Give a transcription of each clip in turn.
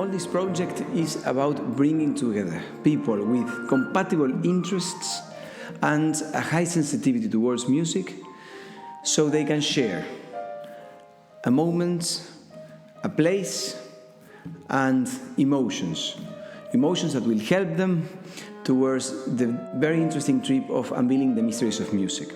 All this project is about bringing together people with compatible interests and a high sensitivity towards music so they can share a moment, a place, and emotions that will help them towards the very interesting trip of unveiling the mysteries of music.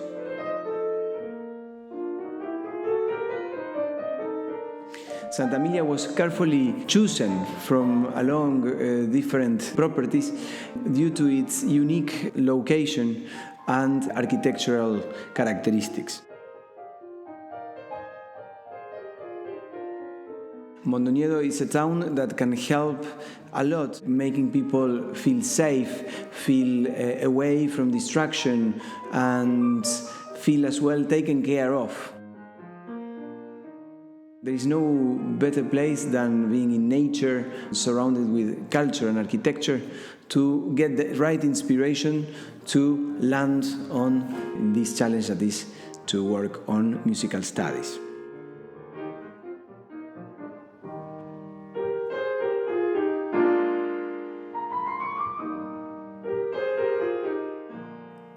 Santa Emilia was carefully chosen from along different properties due to its unique location and architectural characteristics. Mondoñedo is a town that can help a lot, making people feel safe, feel away from distraction, and feel as well taken care of. There is no better place than being in nature, surrounded with culture and architecture, to get the right inspiration to land on this challenge that is to work on musical studies.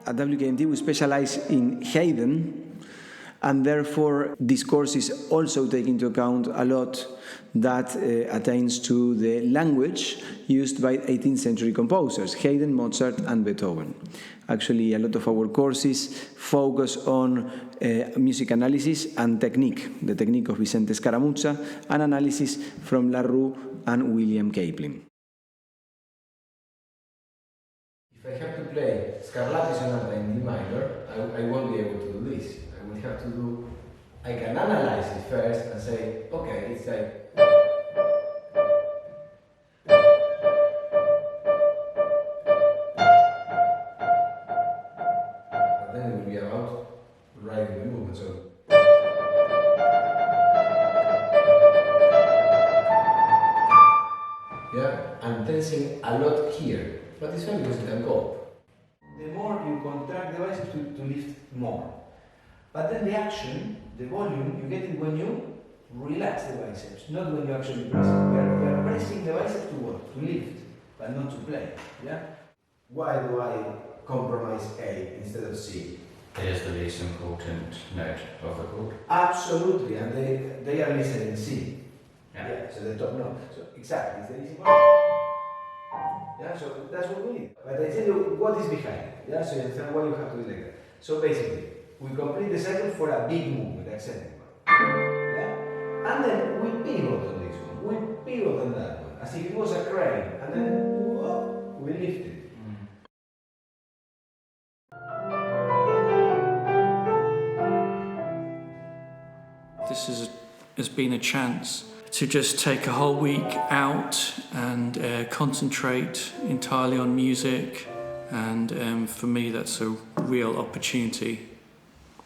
At WKMT we specialize in Haydn, and therefore this course is also taking into account a lot that attains to the language used by 18th century composers, Haydn, Mozart and Beethoven. Actually, a lot of our courses focus on music analysis and technique, the technique of Vicente Scaramuzza, and analysis from LaRue and William Kaplan. If I have to play Scarlatti Sonata in D minor, I won't be able to do this. I can analyze it first and say, okay, it's like. But then it will be about writing the movement. So. Yeah, I'm tensing a lot here, but it's only because it can go. The more you contract the biceps to lift more. But then the action, the volume, you get it when you relax the biceps, not when you actually press it. We are pressing the biceps to what? To lift, but not to play. Yeah? Why do I compromise A instead of C? It is the least important note of the chord. Absolutely, and they are listening C. Yeah. So the top note. So exactly, it's the least important. Yeah, so that's what we need. But I tell you what is behind. Yeah, so you understand why you have to do like that. So basically, we complete the cycle for a big movement, ascending one. Yeah? And then we pivot on this one, we pivot on that one, as if it was a crane, and then whoop, we lift it. This has been a chance to just take a whole week out and concentrate entirely on music, and for me that's a real opportunity.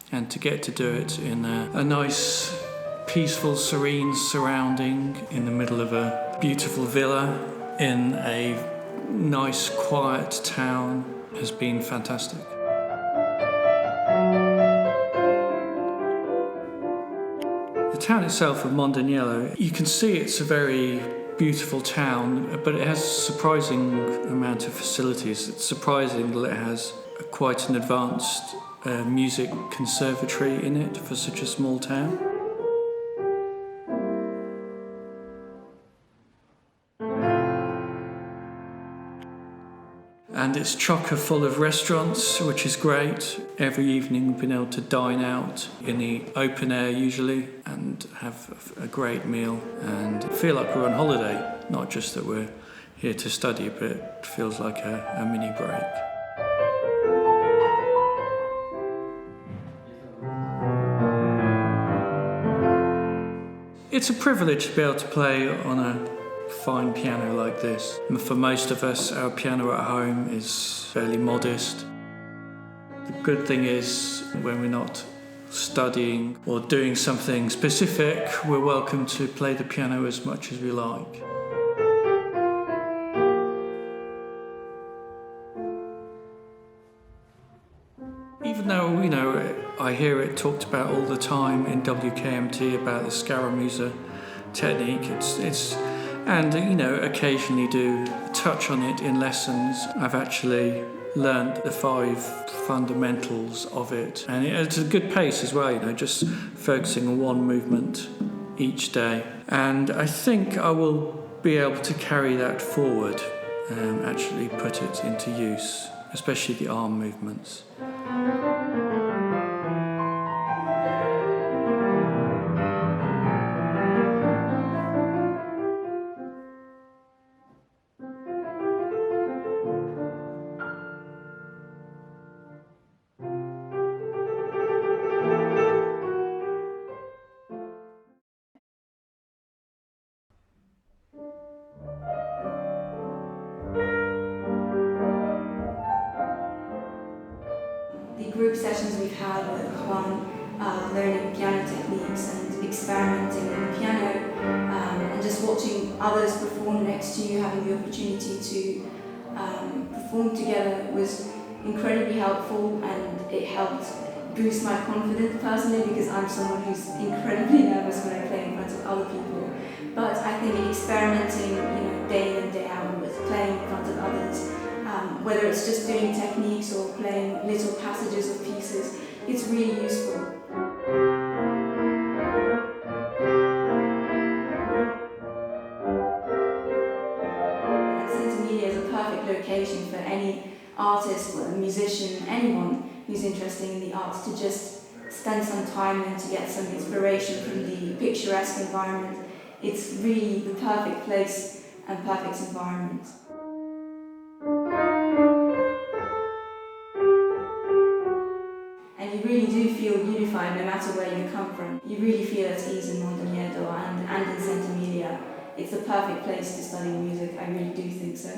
And to get to do it in a nice, peaceful, serene surrounding in the middle of a beautiful villa in a nice, quiet town has been fantastic. The town itself of Mondoñedo, you can see it's a very beautiful town, but it has a surprising amount of facilities. It's surprising that it has quite an advanced music conservatory in it for such a small town. And it's chocker full of restaurants, which is great. Every evening we've been able to dine out in the open air usually and have a great meal and feel like we're on holiday. Not just that we're here to study, but it feels like a mini break. It's a privilege to be able to play on a fine piano like this. For most of us, our piano at home is fairly modest. The good thing is, when we're not studying or doing something specific, we're welcome to play the piano as much as we like. Even though, I hear it talked about all the time in WKMT about the Scaramuzza technique, and occasionally do touch on it in lessons. I've actually learnt the 5 fundamentals of it, and it's a good pace as well, just focusing on one movement each day. And I think I will be able to carry that forward, actually put it into use, especially the arm movements. The group sessions we've had with Juan, learning piano techniques and experimenting on the piano, and just watching others perform next to you, having the opportunity to perform together was incredibly helpful, and it helped boost my confidence personally, because I'm someone who's incredibly nervous when I play in front of other people. But I think experimenting, day in and day out with playing in front of others, whether it's just doing techniques or playing little passages of pieces, it's really useful. And St. Emilia is a perfect location for any artist or musician, anyone who's interested in the arts, to just spend some time and to get some inspiration from the picturesque environment. It's really the perfect place and perfect environment. And you really do feel unified no matter where you come from. You really feel at ease in Mondoñedo and in St. Emilia. It's the perfect place to study music, I really do think so.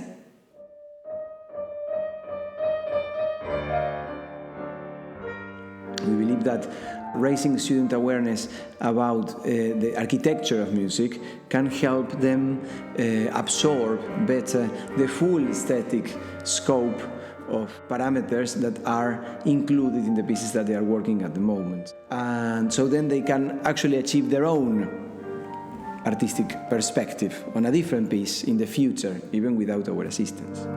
We believe that raising student awareness about the architecture of music can help them absorb better the full aesthetic scope of parameters that are included in the pieces that they are working at the moment. And so then they can actually achieve their own artistic perspective on a different piece in the future, even without our assistance.